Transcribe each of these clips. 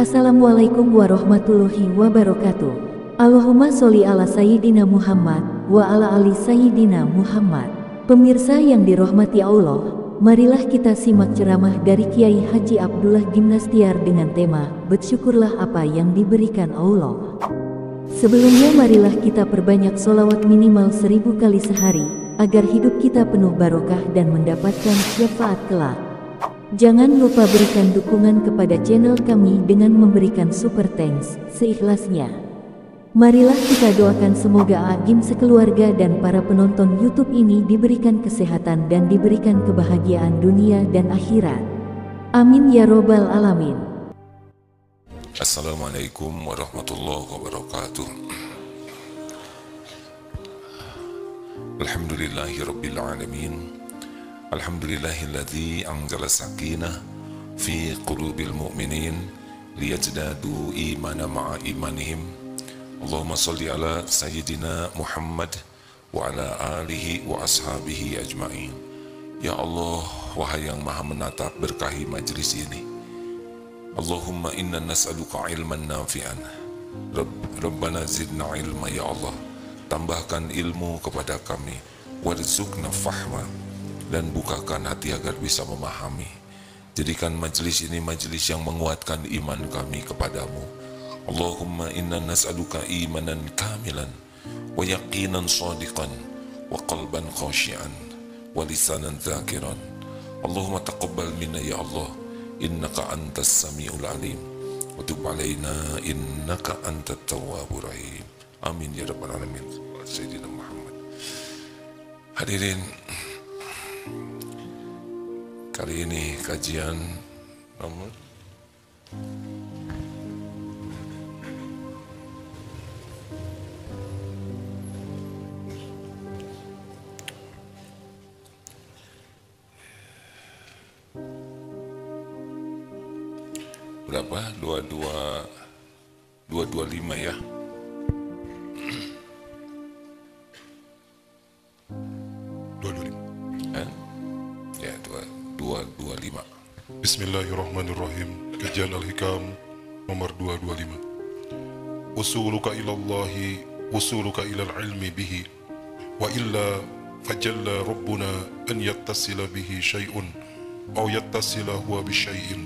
Assalamualaikum warahmatullahi wabarakatuh. Allahumma sholli ala Sayyidina Muhammad wa ala ali Sayyidina Muhammad. Pemirsa yang dirahmati Allah, marilah kita simak ceramah dari Kiai Haji Abdullah Gimnastiar dengan tema "Bersyukurlah apa yang diberikan Allah". Sebelumnya marilah kita perbanyak sholawat minimal 1000 kali sehari, agar hidup kita penuh barokah dan mendapatkan syafaat kelak. Jangan lupa berikan dukungan kepada channel kami dengan memberikan super thanks seikhlasnya. Marilah kita doakan semoga Agim sekeluarga dan para penonton YouTube ini diberikan kesehatan dan diberikan kebahagiaan dunia dan akhirat. Amin ya robbal alamin. Assalamualaikum warahmatullahi wabarakatuh. Alhamdulillahi rabbil alamin. Alhamdulillahilladzi anzala sakinah fi qulubil mu'minin liyazdadu imana ma'a imanihim. Allahumma salli ala sayyidina Muhammad wa ala alihi wa ashabihi ajma'in. Ya Allah, wahai yang maha menatap, berkahi majlis ini. Allahumma inna nas'aluka ilman nafi'an. Rabbana zidna ilma ya Allah. Tambahkan ilmu kepada kami. Warzuqna fahma. Dan bukakan hati agar bisa memahami. Jadikan majlis ini majlis yang menguatkan iman kami kepadamu. Allahumma inna nas'aluka imanan kamilan wa yaqinan shadiqan wa qalban khashian wa lisanan dzakiran. Allahumma taqabbal minna ya Allah, innaka antas samiul alim wa tub alaina innaka antat tawwabur rahim. Amin ya rabbal alamin. Sayyidina Muhammad. Hadirin, kali ini kajian nomor berapa? 225 ya. Ya, 225. Bismillahirrahmanirrahim. Kajian Al-Hikam nomor 225. Usuluka ilallahi, usuluka ilal ilmi bihi, wa illa fajalla rabbuna an yattasila bihi syai'un aw yattasila huwa bisyai'in.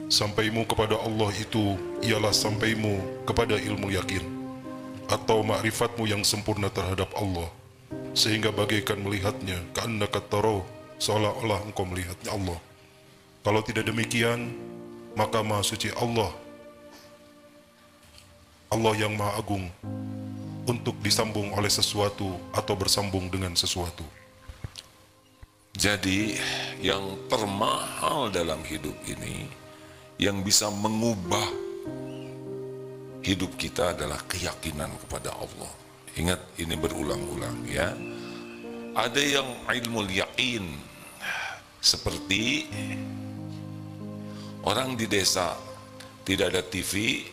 Sampaimu kepada Allah itu ialah sampaimu kepada ilmu yakin atau ma'rifatmu yang sempurna terhadap Allah, sehingga bagaikan melihatnya, ka'annaka tarahu, seolah-olah engkau melihatnya Allah. Kalau tidak demikian, maka Maha Suci Allah, Allah yang Maha Agung, untuk disambung oleh sesuatu atau bersambung dengan sesuatu. Jadi yang termahal dalam hidup ini, yang bisa mengubah hidup kita adalah keyakinan kepada Allah. Ingat, ini berulang-ulang ya. Ada yang ilmu yakin, seperti orang di desa, tidak ada TV,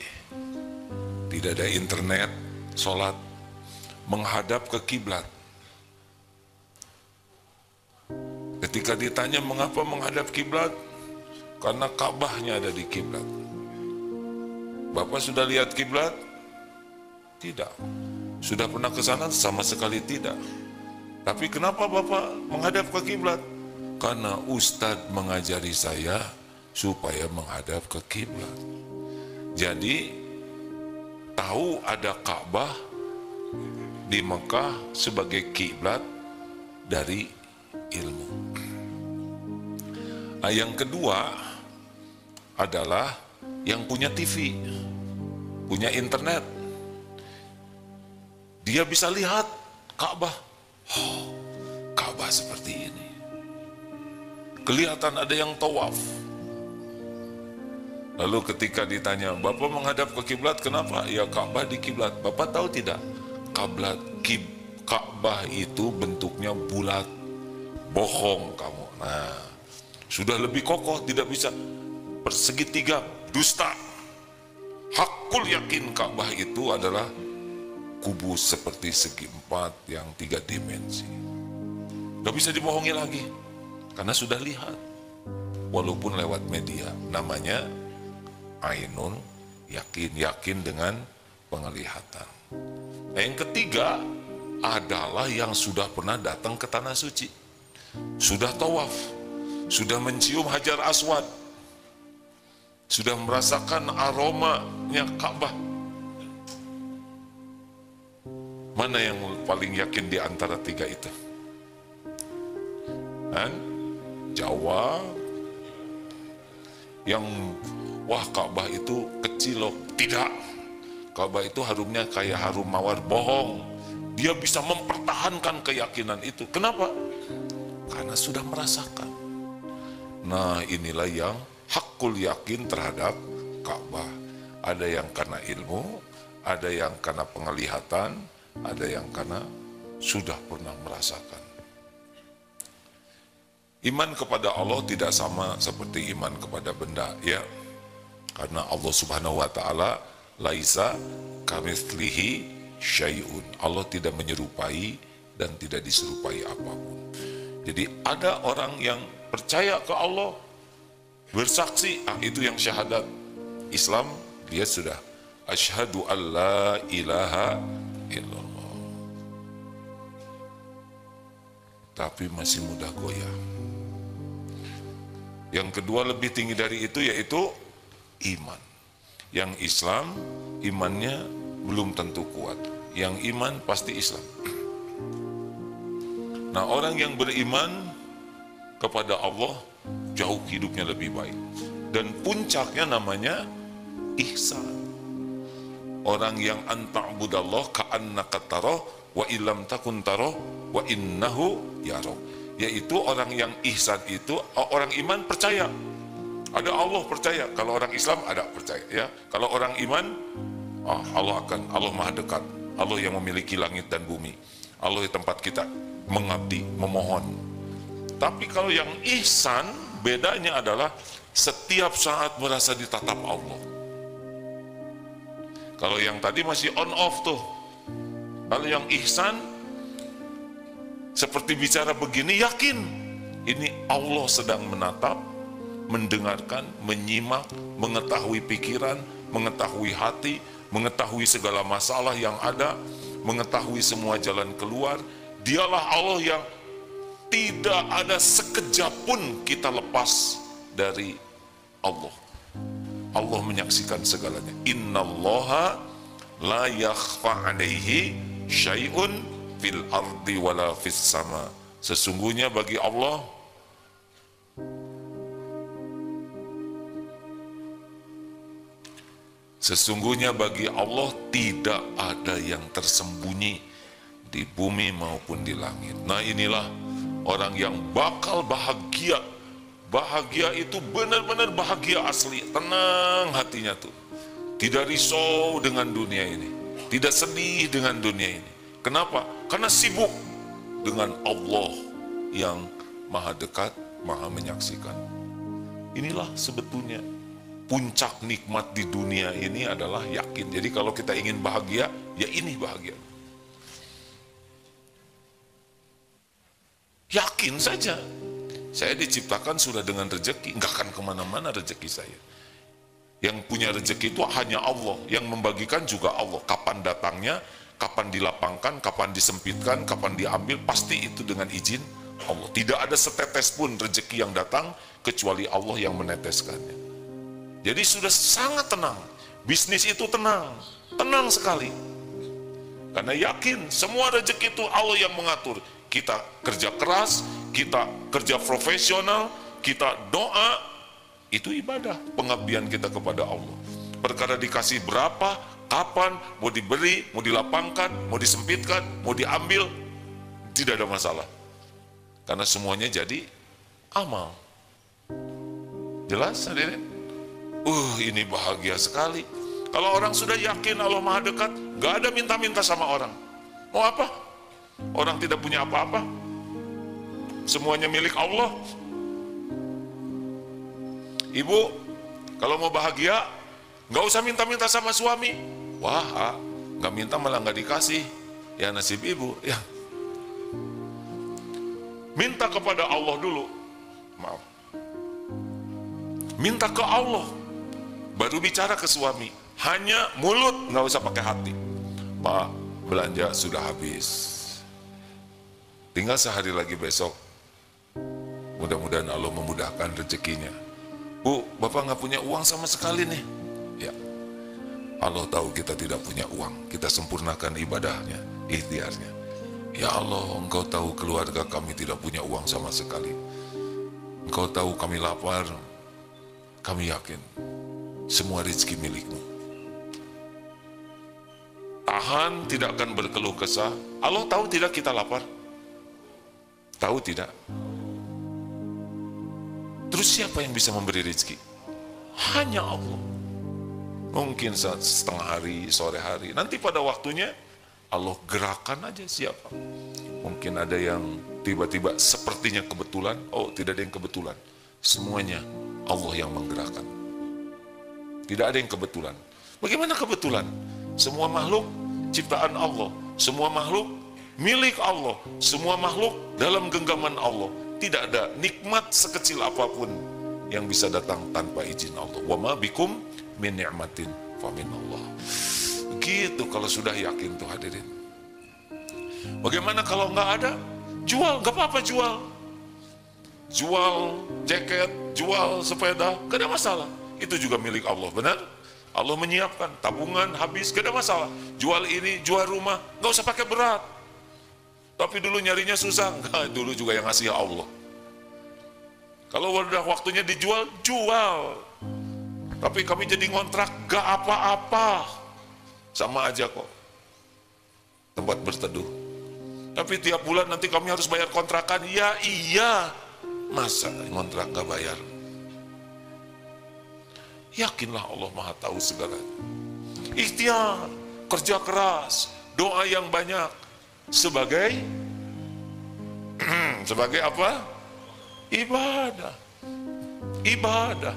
tidak ada internet, sholat menghadap ke kiblat. Ketika ditanya mengapa menghadap kiblat, karena Ka'bahnya ada di kiblat. Bapak sudah lihat kiblat? Tidak. Sudah pernah ke sana? Sama sekali tidak. Tapi kenapa Bapak menghadap ke kiblat? Karena Ustadz mengajari saya supaya menghadap ke kiblat. Jadi tahu ada Ka'bah di Mekah sebagai kiblat dari ilmu. Yang kedua adalah yang punya TV, punya internet. Dia bisa lihat Ka'bah. Oh, Ka'bah seperti ini. Kelihatan ada yang tawaf. Lalu ketika ditanya, Bapak menghadap ke kiblat kenapa? Ya, Ka'bah di kiblat. Bapak tahu tidak? Ka'bah itu bentuknya bulat. Bohong kamu. Nah, sudah lebih kokoh, tidak bisa persegitiga, dusta. Hakul yakin Ka'bah itu adalah kubus seperti segi empat yang 3 dimensi. Gak bisa dibohongi lagi, karena sudah lihat. Walaupun lewat media, namanya ainun, yakin dengan penglihatan. Nah, yang ketiga adalah yang sudah pernah datang ke tanah suci, sudah tawaf, sudah mencium Hajar Aswad, sudah merasakan aromanya Ka'bah. Mana yang paling yakin di antara tiga itu? Dan Jawa yang wah Ka'bah itu kecil loh. Tidak, Ka'bah itu harumnya kayak harum mawar. Bohong. Dia bisa mempertahankan keyakinan itu. Kenapa? Karena sudah merasakan. Nah, inilah yang hakul yakin terhadap Ka'bah. Ada yang karena ilmu, ada yang karena penglihatan, ada yang karena sudah pernah merasakan. Iman kepada Allah tidak sama seperti iman kepada benda, ya. Karena Allah Subhanahu wa taala laisa kamitslihi syai'un. Allah tidak menyerupai dan tidak diserupai apapun. Jadi ada orang yang percaya ke Allah, bersaksi, itu yang syahadat. Islam dia sudah asyhadu alla ilaha illallah. Tapi masih mudah goyah. Yang kedua lebih tinggi dari itu yaitu iman. Yang Islam imannya belum tentu kuat. Yang iman pasti Islam. Nah, orang yang beriman kepada Allah jauh hidupnya lebih baik. Dan puncaknya namanya ihsan. Orang yang anta'budallah ka'annaka tarah wa illam takun tarah wa innahu yarah. Yaitu orang yang ihsan itu, orang iman percaya. Ada Allah percaya. Kalau orang Islam ada percaya, ya. Kalau orang iman, Allah Maha dekat. Allah yang memiliki langit dan bumi. Allah di tempat kita mengabdi, memohon. Tapi kalau yang ihsan, bedanya adalah setiap saat merasa ditatap Allah. Kalau yang tadi masih on off tuh. Kalau yang ihsan, seperti bicara begini, yakin ini Allah sedang menatap, mendengarkan, menyimak, mengetahui pikiran, mengetahui hati, mengetahui segala masalah yang ada, mengetahui semua jalan keluar. Dialah Allah yang tidak ada sekejap pun kita lepas dari Allah. Allah menyaksikan segalanya. Innallaha la yakhfa alaihi syai'un fil ardi wala fis sama. Sesungguhnya bagi Allah tidak ada yang tersembunyi di bumi maupun di langit. Nah, inilah orang yang bakal bahagia. Bahagia itu benar-benar bahagia asli, tenang hatinya tuh. Tidak risau dengan dunia ini, tidak sedih dengan dunia ini. Kenapa? Karena sibuk dengan Allah yang maha dekat, maha menyaksikan. Inilah sebetulnya puncak nikmat di dunia ini adalah yakin. Jadi kalau kita ingin bahagia, ya ini bahagia. Yakin saja. Saya diciptakan sudah dengan rezeki, nggak akan kemana-mana rezeki saya. Yang punya rezeki itu hanya Allah, yang membagikan juga Allah. Kapan datangnya, kapan dilapangkan, kapan disempitkan, kapan diambil, pasti itu dengan izin Allah. Tidak ada setetes pun rezeki yang datang, kecuali Allah yang meneteskannya. Jadi sudah sangat tenang, bisnis itu tenang sekali. Karena yakin semua rezeki itu Allah yang mengatur. Kita kerja keras, kita kerja profesional, kita doa, itu ibadah, pengabdian kita kepada Allah. Perkara dikasih berapa, kapan, mau diberi, mau dilapangkan, mau disempitkan, mau diambil, tidak ada masalah. Karena semuanya jadi amal. Jelas hadirin? Ini bahagia sekali. Kalau orang sudah yakin Allah Maha dekat, gak ada minta-minta sama orang. Mau apa? Orang tidak punya apa-apa, semuanya milik Allah. Ibu, kalau mau bahagia, gak usah minta-minta sama suami. Wah, gak minta malah gak dikasih. Ya nasib ibu, ya. Minta kepada Allah dulu. Maaf. Minta ke Allah. baru bicara ke suami. Hanya mulut, nggak usah pakai hati. Pak, belanja sudah habis. Tinggal sehari lagi besok. Mudah-mudahan Allah memudahkan rezekinya. Bu, Bapak nggak punya uang sama sekali nih. Ya, Allah tahu kita tidak punya uang. Kita sempurnakan ibadahnya, ikhtiarnya. Ya Allah, Engkau tahu keluarga kami tidak punya uang sama sekali. Engkau tahu kami lapar. Kami yakin semua rezeki milik-Mu. Tahan, tidak akan berkeluh kesah. Allah tahu tidak kita lapar? Tahu tidak? Terus siapa yang bisa memberi rezeki? Hanya Allah. Mungkin saat setengah hari, sore hari, nanti pada waktunya Allah gerakan aja siapa. Mungkin ada yang tiba-tiba sepertinya kebetulan. Oh, tidak ada yang kebetulan. Semuanya Allah yang menggerakkan. Tidak ada yang kebetulan. Bagaimana kebetulan? Semua makhluk ciptaan Allah. Semua makhluk milik Allah. Semua makhluk dalam genggaman Allah. Tidak ada nikmat sekecil apapun yang bisa datang tanpa izin Allah. Wa ma bikum min ni'matin fa min Allah. Begitu kalau sudah yakin tuh hadirin. Bagaimana kalau nggak ada? Jual, nggak apa-apa jual. Jual jaket, jual sepeda, nggak ada masalah. Itu juga milik Allah, benar? Allah menyiapkan, tabungan habis, nggak ada masalah. Jual ini, jual rumah, nggak usah pakai berat. Tapi dulu nyarinya susah, enggak, dulu juga yang ngasih Allah. Kalau udah waktunya dijual, jual. Tapi kami jadi ngontrak, gak apa-apa. Sama aja kok. Tempat berteduh. Tapi tiap bulan nanti kami harus bayar kontrakan. Ya iya. Masa ngontrak gak bayar? Yakinlah Allah Maha tahu segala. Ikhtiar, kerja keras, doa yang banyak. Sebagai apa? Ibadah. Ibadah.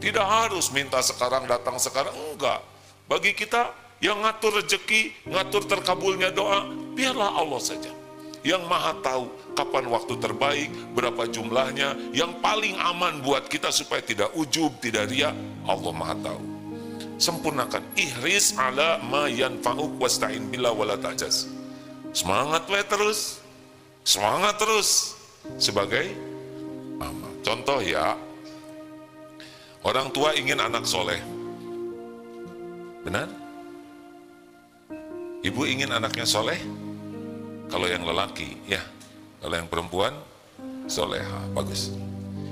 Tidak harus minta sekarang, datang sekarang, enggak. Bagi kita yang ngatur rezeki, ngatur terkabulnya doa, biarlah Allah saja yang Maha tahu kapan waktu terbaik, berapa jumlahnya, yang paling aman buat kita supaya tidak ujub, tidak riya. Allah Maha tahu. Sempurnakan. Ihris ala ma yanfa'uk wasta'in billah wala ta'jaz. Semangat terus, semangat terus sebagai amal. Contoh ya, orang tua ingin anak soleh, benar? Ibu ingin anaknya soleh. Kalau yang lelaki, ya. Kalau yang perempuan, soleha, bagus.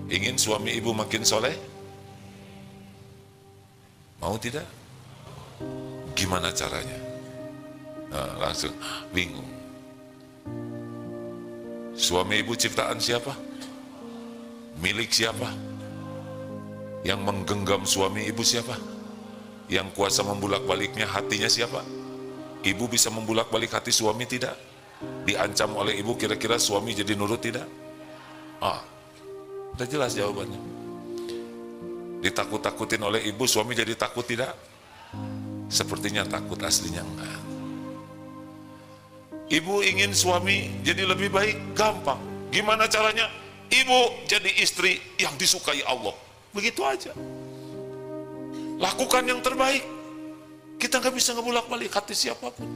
Ingin suami ibu makin soleh? Mau tidak? Gimana caranya? Nah, langsung bingung. Suami ibu ciptaan siapa? Milik siapa? Yang menggenggam suami ibu siapa? Yang kuasa membulak-baliknya hatinya siapa? Ibu bisa membulak-balik hati suami tidak? Diancam oleh ibu kira-kira suami jadi nurut tidak? Udah jelas jawabannya. Ditakut-takutin oleh ibu suami jadi takut tidak? Sepertinya takut, aslinya enggak. Ibu ingin suami jadi lebih baik, gampang. Gimana caranya? Ibu jadi istri yang disukai Allah. Begitu aja. Lakukan yang terbaik. Kita nggak bisa ngebulak-balik hati siapapun.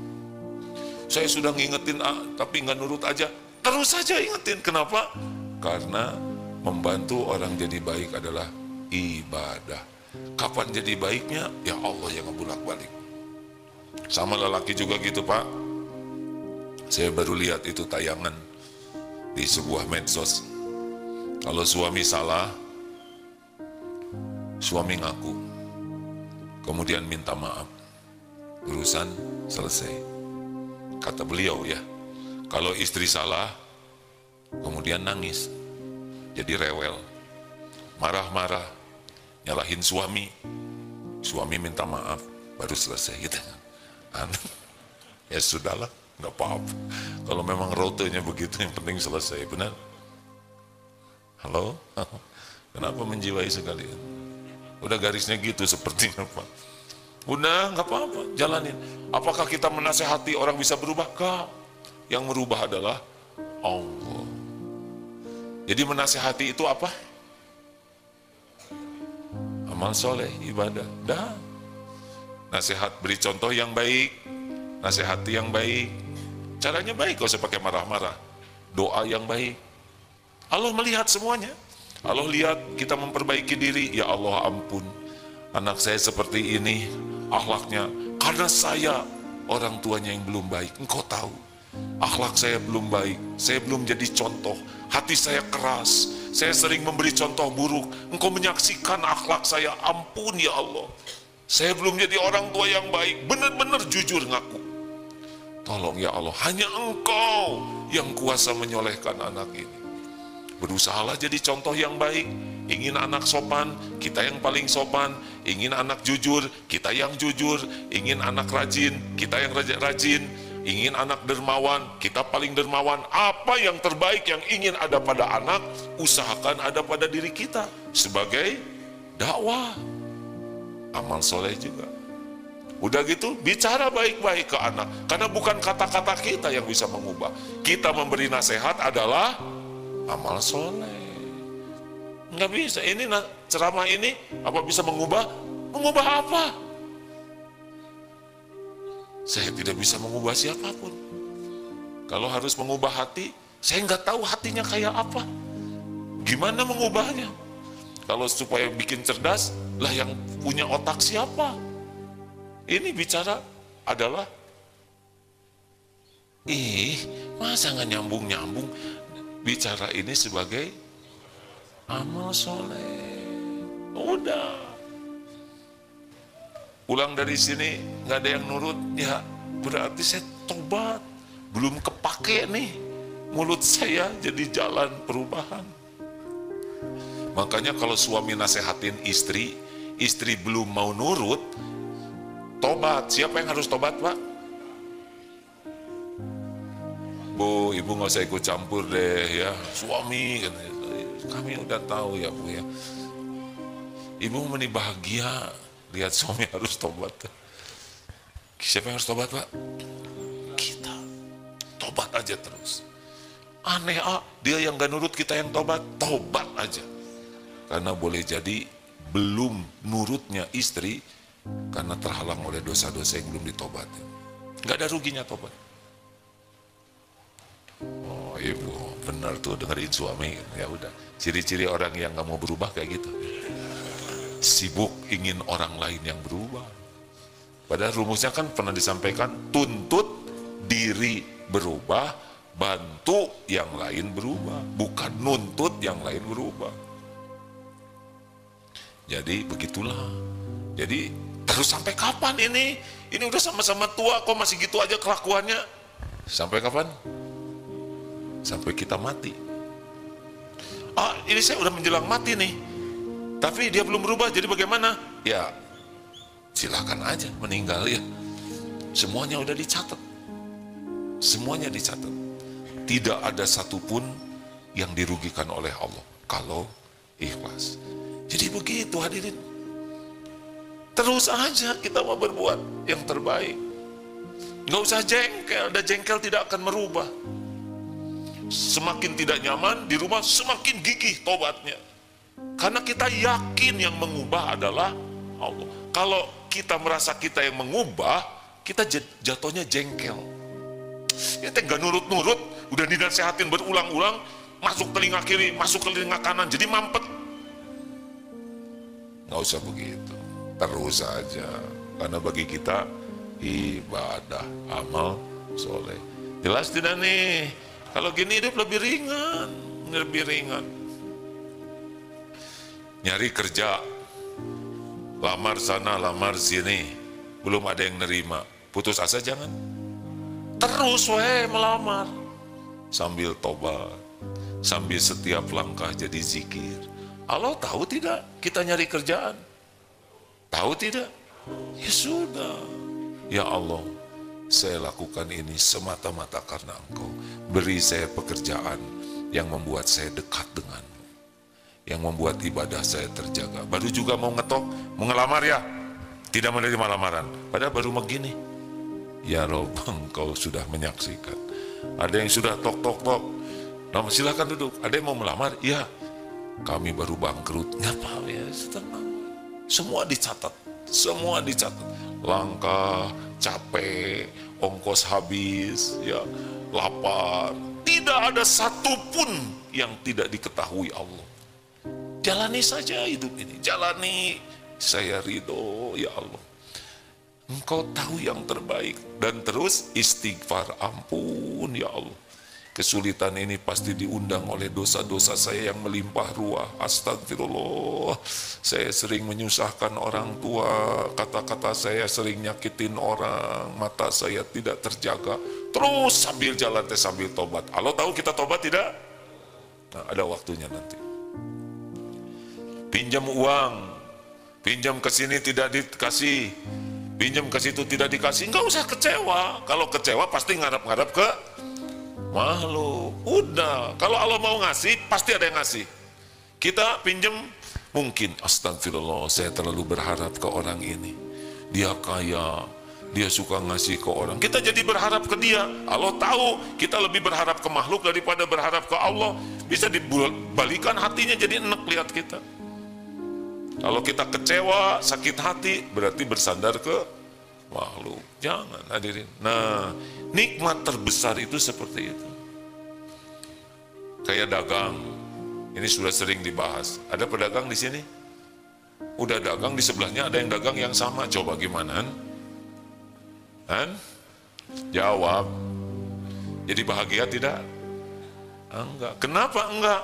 Saya sudah ngingetin tapi nggak nurut aja. Terus saja ingetin. Kenapa? Karena membantu orang jadi baik adalah ibadah. Kapan jadi baiknya? Ya Allah yang ngebulak-balik. Sama lelaki juga gitu, Pak. Saya baru lihat itu tayangan di sebuah medsos. Kalau suami salah, suami ngaku, kemudian minta maaf, urusan selesai. Kata beliau ya, kalau istri salah, kemudian nangis, jadi rewel, marah-marah, nyalahin suami, suami minta maaf, baru selesai gitu. Ya sudahlah. Nggak apa-apa. Kalau memang rutenya begitu, yang penting selesai, benar? Halo? Kenapa menjiwai sekali? Udah garisnya gitu sepertinya, Pak. Udah, nggak apa-apa, jalanin. Apakah kita menasehati orang bisa berubah? Enggak. Yang merubah adalah Allah. Jadi menasehati itu apa? amal soleh, ibadah. Dah. Nasihat, beri contoh yang baik, nasihati yang baik. Caranya baik, gak usah pakai marah-marah. Doa yang baik. Allah melihat semuanya. Allah lihat kita memperbaiki diri. Ya Allah, ampun, anak saya seperti ini akhlaknya, karena saya orang tuanya yang belum baik. Engkau tahu akhlak saya belum baik, saya belum jadi contoh, hati saya keras, saya sering memberi contoh buruk. Engkau menyaksikan akhlak saya, ampun ya Allah, saya belum jadi orang tua yang baik, benar-benar jujur ngaku. Tolong ya Allah, hanya Engkau yang kuasa menyolehkan anak ini. Berusahalah jadi contoh yang baik. Ingin anak sopan, kita yang paling sopan. Ingin anak jujur, kita yang jujur. Ingin anak rajin, kita yang rajin. Ingin anak dermawan, kita paling dermawan. Apa yang terbaik yang ingin ada pada anak, usahakan ada pada diri kita. Sebagai dakwah, amal soleh juga. Udah gitu, bicara baik-baik ke anak. Karena bukan kata-kata kita yang bisa mengubah. Kita memberi nasihat adalah amal soleh. Nggak bisa, ini ceramah ini apa bisa mengubah? Mengubah apa? Saya tidak bisa mengubah siapapun. Kalau harus mengubah hati, saya nggak tahu hatinya kayak apa. Gimana mengubahnya? Kalau supaya bikin cerdas, lah yang punya otak siapa? Ini bicara adalah, masa nggak nyambung-nyambung? Bicara ini sebagai amal soleh. Udah. Pulang dari sini nggak ada yang nurut, ya berarti saya tobat. Belum kepake nih mulut saya jadi jalan perubahan. Makanya kalau suami nasehatin istri, istri belum mau nurut, tobat. Siapa yang harus tobat, Pak? Bu, ibu nggak usah ikut campur deh ya, suami. Kami udah tahu ya Bu ya. Ibu meni bahagia lihat suami harus tobat. Siapa yang harus tobat, Pak? Kita. Tobat aja terus. Aneh, dia yang gak nurut, kita yang tobat. Tobat aja. Karena boleh jadi belum nurutnya istri karena terhalang oleh dosa-dosa yang belum ditobati. Gak ada ruginya tobat. Oh ibu, benar tuh dengerin suami. Ya udah, ciri-ciri orang yang gak mau berubah kayak gitu. Sibuk ingin orang lain yang berubah. Padahal rumusnya kan pernah disampaikan, tuntut diri berubah, bantu yang lain berubah, bukan nuntut yang lain berubah. Jadi begitulah. Jadi terus sampai kapan ini? Ini udah sama-sama tua kok masih gitu aja kelakuannya. Sampai kapan? Sampai kita mati. Ini saya udah menjelang mati nih. Tapi dia belum berubah, jadi bagaimana? Ya, silakan aja meninggal ya. Semuanya udah dicatat. Semuanya dicatat. Tidak ada satupun yang dirugikan oleh Allah kalau ikhlas. Jadi begitu hadirin. Terus aja kita mau berbuat yang terbaik. Nggak usah jengkel, ada jengkel tidak akan merubah. Semakin tidak nyaman di rumah, semakin gigih tobatnya. Karena kita yakin yang mengubah adalah Allah. Kalau kita merasa kita yang mengubah, kita jatuhnya jengkel. Kita nggak nurut-nurut, udah dinasehatin berulang-ulang, masuk telinga kiri, masuk ke telinga kanan, jadi mampet. Nggak usah begitu, terus saja. Karena bagi kita ibadah, amal soleh. Jelas tidak nih? Kalau gini hidup lebih ringan, lebih ringan. Nyari kerja, lamar sana, lamar sini, belum ada yang nerima. Putus asa jangan. Terus melamar. Sambil tobat, sambil setiap langkah jadi zikir. Allah tahu tidak kita nyari kerjaan? Tahu tidak? Ya sudah. Ya Allah, saya lakukan ini semata-mata karena Engkau. Beri saya pekerjaan yang membuat saya dekat dengan, yang membuat ibadah saya terjaga. Baru juga mau ngetok, mau ngelamar ya, tidak menerima lamaran. Padahal baru begini. Ya Rob, Engkau sudah menyaksikan. Ada yang sudah tok. Nah, silakan duduk. Ada yang mau melamar? Ya. Kami baru bangkrut. Ngapa ya? Tenang. Semua dicatat, semua dicatat. Langkah, capek, ongkos habis, ya, lapar. Tidak ada satupun yang tidak diketahui Allah. Jalani saja hidup ini, jalani. Saya ridho, ya Allah. Engkau tahu yang terbaik. Dan terus istighfar, ampun ya Allah. Kesulitan ini pasti diundang oleh dosa-dosa saya yang melimpah ruah. Astagfirullah. Saya sering menyusahkan orang tua. Kata-kata saya sering nyakitin orang. Mata saya tidak terjaga. Terus sambil jalan sambil tobat. Allah tahu kita tobat tidak? Nah, ada waktunya nanti. Pinjam uang. Pinjam ke sini tidak dikasih. Pinjam ke situ tidak dikasih. Enggak usah kecewa. Kalau kecewa pasti ngarap-ngarap ke makhluk. Udah, kalau Allah mau ngasih, pasti ada yang ngasih. Kita pinjam, mungkin astagfirullah, saya terlalu berharap ke orang ini. Dia kaya, dia suka ngasih ke orang. Kita jadi berharap ke dia. Allah tahu kita lebih berharap ke makhluk daripada berharap ke Allah. Bisa dibalikan hatinya jadi enak lihat kita. Kalau kita kecewa, sakit hati, berarti bersandar ke makhluk. Jangan, hadirin. Nah, nikmat terbesar itu seperti itu. Kayak dagang. Ini sudah sering dibahas. Ada pedagang di sini? Udah dagang, di sebelahnya ada yang dagang yang sama. Coba gimana? Jawab. Jadi bahagia tidak? Enggak. Kenapa enggak?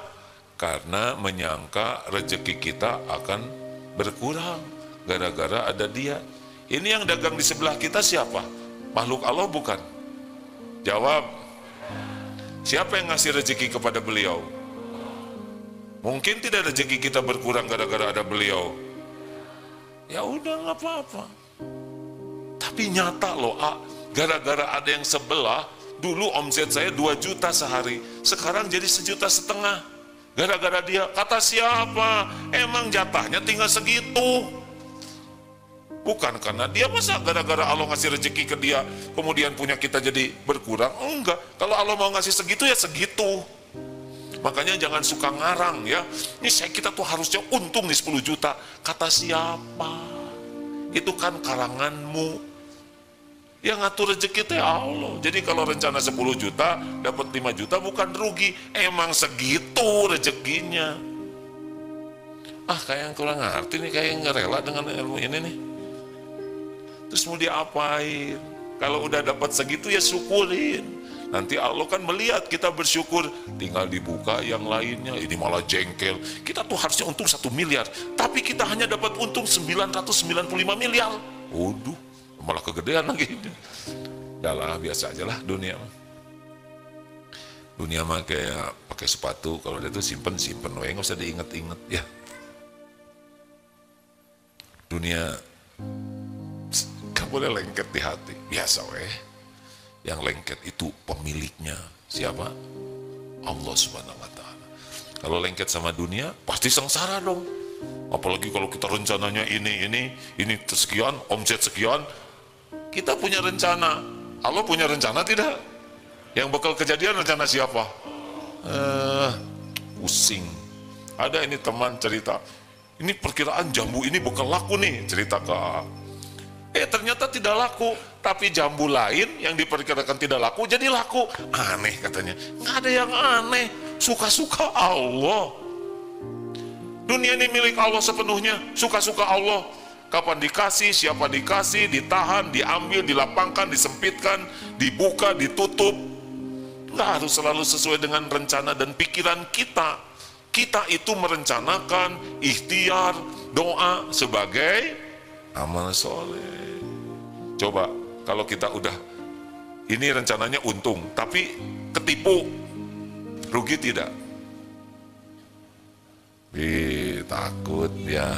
Karena menyangka rezeki kita akan berkurang gara-gara ada dia. Ini yang dagang di sebelah kita siapa? Makhluk Allah bukan? Jawab. Siapa yang ngasih rezeki kepada beliau? Mungkin tidak rezeki kita berkurang gara-gara ada beliau. Ya udah, nggak apa-apa. Tapi nyata loh, gara-gara ada yang sebelah, dulu omset saya 2 juta sehari, sekarang jadi 1,5 juta. Gara-gara dia. Kata siapa? Emang jatahnya tinggal segitu. Bukan karena dia, masa gara-gara Allah ngasih rezeki ke dia kemudian punya kita jadi berkurang? Enggak. Kalau Allah mau ngasih segitu ya segitu. Makanya jangan suka ngarang ya. Ini kita tuh harusnya untung nih 10 juta. Kata siapa? Itu kan karanganmu. Yang ngatur rezeki itu ya Allah. Jadi kalau rencana 10 juta dapat 5 juta bukan rugi. Emang segitu rezekinya. Kayak yang kurang ngerti nih, kayak yang ngerela dengan ilmu ini nih. Terus mau diapain? Kalau udah dapat segitu ya syukurin. Nanti Allah kan melihat kita bersyukur, tinggal dibuka yang lainnya. Ini malah jengkel. Kita tuh harusnya untung 1 miliar, tapi kita hanya dapat untung 995 miliar. Waduh, malah kegedean lagi. Udah biasa aja lah dunia. Dunia mah kayak pakai sepatu, kalau dia tuh simpen, nggak usah diinget-inget ya. Dunia gak boleh lengket di hati, biasa weh. Yang lengket itu pemiliknya siapa? Allah Subhanahu wa Ta'ala. Kalau lengket sama dunia pasti sengsara dong. Apalagi kalau kita rencananya ini sekian, omset sekian. Kita punya rencana, Allah punya rencana tidak? Yang bakal kejadian rencana siapa? Pusing. Ada ini teman cerita, ini perkiraan jambu ini bakal laku nih, cerita ke ternyata tidak laku, tapi jambu lain yang diperkirakan tidak laku jadi laku. Aneh katanya. Nggak ada yang aneh, suka-suka Allah. Dunia ini milik Allah sepenuhnya, suka-suka Allah. Kapan dikasih, siapa dikasih, ditahan, diambil, dilapangkan, disempitkan, dibuka, ditutup. Nggak harus selalu sesuai dengan rencana dan pikiran kita. Kita itu merencanakan ikhtiar, doa sebagai amal soleh. Coba kalau kita udah ini rencananya untung, tapi ketipu, rugi tidak? Takut ya,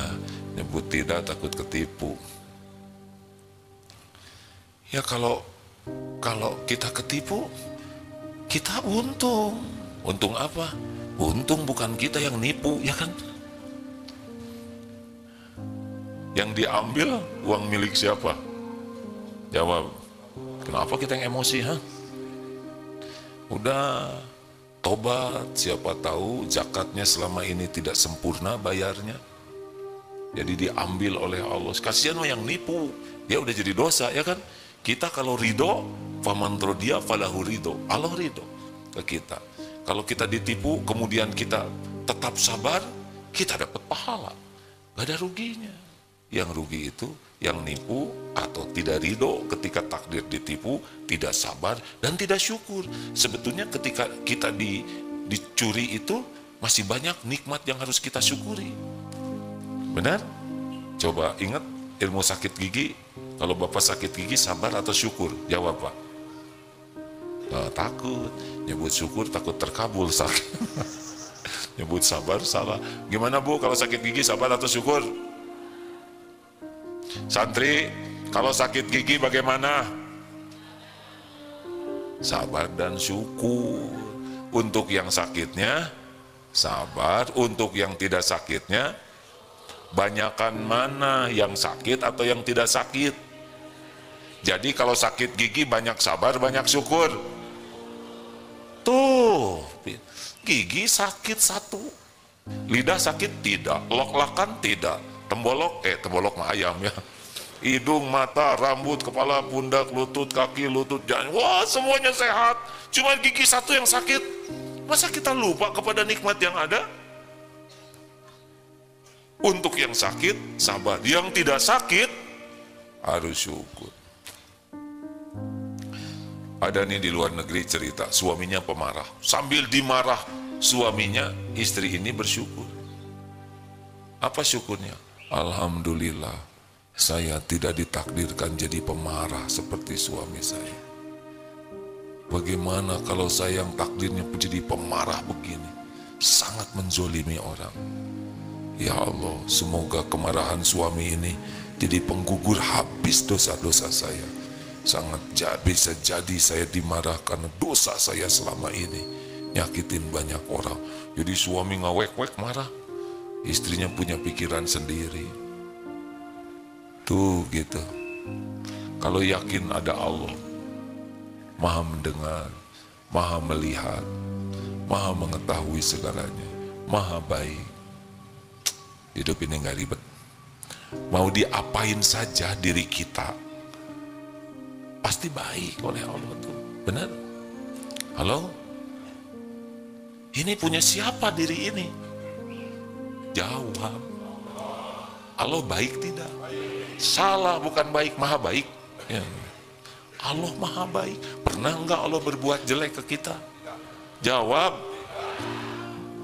nyebut tidak, takut ketipu. Ya kalau kita ketipu, kita untung. Untung apa? Untung bukan kita yang nipu, ya kan? Yang diambil uang milik siapa? Jawab. Kenapa kita yang emosi, Udah, tobat. Siapa tahu zakatnya selama ini tidak sempurna bayarnya. Jadi diambil oleh Allah. Kasihan yang nipu, dia udah jadi dosa, ya kan? Kita kalau ridho, faman rodiya falahu ridho, Allah ridho ke kita. Kalau kita ditipu, kemudian kita tetap sabar, kita dapat pahala, gak ada ruginya. Yang rugi itu yang nipu atau tidak ridho ketika takdir ditipu, tidak sabar dan tidak syukur. Sebetulnya ketika kita dicuri itu masih banyak nikmat yang harus kita syukuri. Benar? Coba ingat ilmu sakit gigi. Kalau Bapak sakit gigi, sabar atau syukur? Jawab Pak. Takut. Nyebut syukur takut terkabul sakit. Nyebut sabar salah. Gimana Bu kalau sakit gigi, sabar atau syukur? Santri, kalau sakit gigi bagaimana? Sabar dan syukur. Untuk yang sakitnya sabar, untuk yang tidak sakitnya, banyakan mana yang sakit atau yang tidak sakit? Jadi kalau sakit gigi banyak sabar, banyak syukur. Tuh, gigi sakit satu, lidah sakit tidak, lok-lakan tidak, tembolok mah ayam ya, hidung, mata, rambut, kepala, pundak, lutut, kaki, lutut, jangan, wah semuanya sehat, cuma gigi satu yang sakit. Masa kita lupa kepada nikmat yang ada? Untuk yang sakit sabar, yang tidak sakit harus syukur. Ada nih di luar negeri cerita, suaminya pemarah, sambil dimarah suaminya, istri ini bersyukur. Apa syukurnya? Alhamdulillah, saya tidak ditakdirkan jadi pemarah seperti suami saya. Bagaimana kalau saya yang takdirnya menjadi pemarah begini? Sangat menzolimi orang. Ya Allah, semoga kemarahan suami ini jadi penggugur habis dosa-dosa saya. Sangat bisa jadi saya dimarah karena dosa saya selama ini. Nyakitin banyak orang. Jadi suami ngawek-wek marah. Istrinya punya pikiran sendiri. Tuh gitu. Kalau yakin ada Allah, Maha mendengar, Maha melihat, Maha mengetahui segalanya, Maha baik. Hidup ini gak ribet. Mau diapain saja diri kita, pasti baik oleh Allah tuh. Benar? Halo? Ini punya siapa diri ini? Jawab. Allah baik tidak? Salah, bukan baik, Maha baik ya. Allah Maha baik. Pernah enggak Allah berbuat jelek ke kita? Jawab.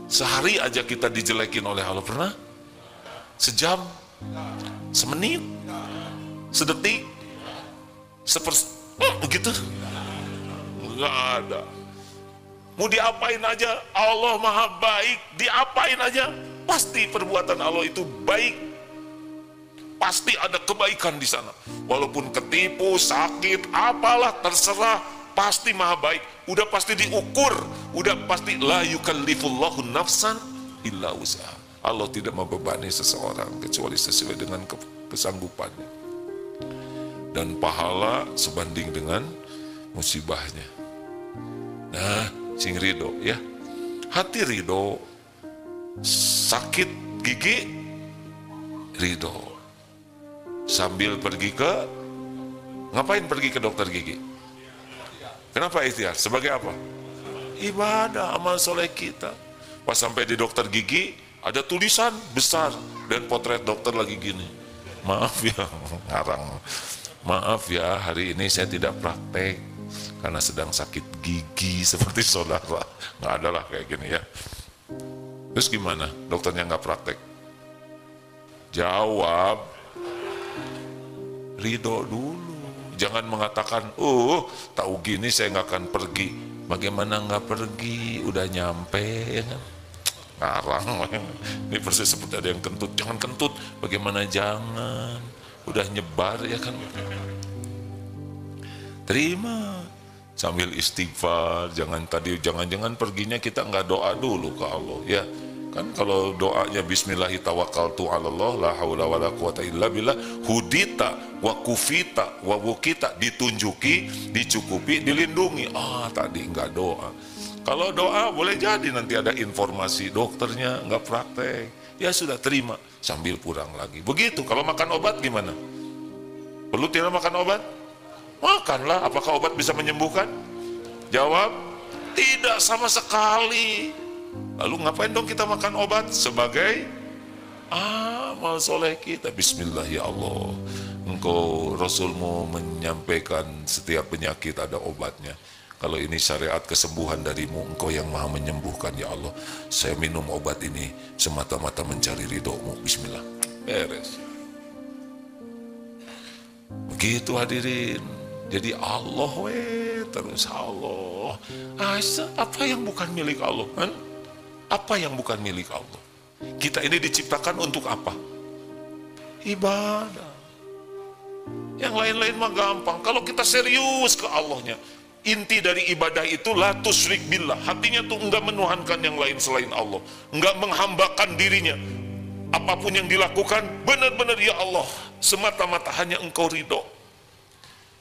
Sehari aja kita dijelekin oleh Allah, pernah? Sejam? Semenit? Sedetik? Begitu? Enggak ada. Mau diapain aja, Allah Maha baik. Diapain aja, pasti perbuatan Allah itu baik. Pasti ada kebaikan di sana. Walaupun ketipu, sakit, apalah terserah, pasti Maha baik. Udah pasti diukur, udah pasti la yukallifullahu nafsan illa usaha. Allah tidak membebani seseorang kecuali sesuai dengan kesanggupannya. Dan pahala sebanding dengan musibahnya. Nah, sing ridho ya. Hati ridho, sakit gigi ridho. Sambil pergi ke, ngapain pergi ke dokter gigi? Kenapa ikhtiar? Sebagai apa? Ibadah, amal soleh kita. Pas sampai di dokter gigi, ada tulisan besar dan potret dokter lagi gini. Maaf ya, ngarang. Maaf ya, hari ini saya tidak praktek karena sedang sakit gigi seperti saudara. Nggak ada lah kayak gini ya. Terus gimana? Dokternya nggak praktek? Jawab. Ridho dulu. Jangan mengatakan, tahu gini saya nggak akan pergi. Bagaimana nggak pergi? Udah nyampe ya kan? Ngarang. Ini persis seperti ada yang kentut. Jangan kentut. Bagaimana jangan? Udah nyebar ya kan? Terima. Sambil istighfar. Jangan perginya kita nggak doa dulu ke Allah ya. Kan kalau doanya bismillahi tawakkaltu 'alallah la haula wala quwata illa billah, hudita wa kufita wa wukita, ditunjuki, dicukupi, dilindungi. Tadi enggak doa. Kalau doa boleh jadi nanti ada informasi dokternya nggak praktek, ya sudah terima sambil pulang lagi. Begitu. Kalau makan obat gimana? Perlu tidak makan obat? Makanlah. Apakah obat bisa menyembuhkan? Jawab, tidak sama sekali. Lalu ngapain dong kita makan obat? Sebagai amal soleh kita. Bismillah ya Allah, Engkau Rasulmu menyampaikan setiap penyakit ada obatnya. Kalau ini syariat kesembuhan darimu, Engkau yang maha menyembuhkan ya Allah. Saya minum obat ini semata-mata mencari ridhomu. Bismillah, beres. Begitu hadirin. Jadi Allah terus Allah. Apa yang bukan milik Allah? Kan? Apa yang bukan milik Allah? Kita ini diciptakan untuk apa? Ibadah. Yang lain-lain mah gampang. Kalau kita serius ke Allahnya, inti dari ibadah itu la tusyrik billah. Hatinya tuh enggak menuhankan yang lain selain Allah, enggak menghambakan dirinya. Apapun yang dilakukan benar-benar ya Allah, semata-mata hanya Engkau ridho.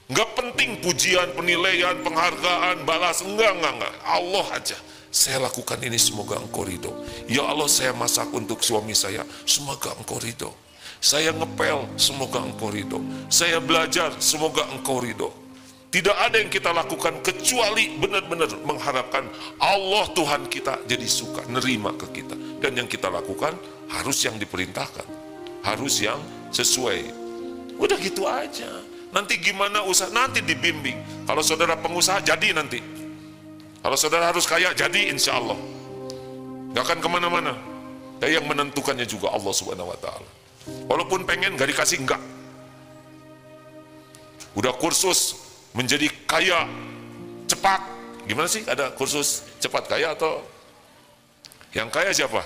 Enggak penting pujian, penilaian, penghargaan, balas, enggak. Allah aja. Saya lakukan ini semoga Engkau ridho. Ya Allah, saya masak untuk suami saya, semoga Engkau ridho. Saya ngepel, semoga Engkau ridho. Saya belajar, semoga Engkau ridho. Tidak ada yang kita lakukan kecuali benar-benar mengharapkan Allah Tuhan kita jadi suka, nerima ke kita. Dan yang kita lakukan harus yang diperintahkan, harus yang sesuai. Udah gitu aja. Nanti gimana usaha, nanti dibimbing. Kalau saudara pengusaha, jadi nanti. Kalau saudara harus kaya, jadi insya Allah. Gak akan kemana-mana. Dan yang menentukannya juga Allah Subhanahu Wa Taala. Walaupun pengen gak dikasih, enggak. Udah kursus menjadi kaya cepat, gimana sih? Ada kursus cepat kaya atau yang kaya siapa?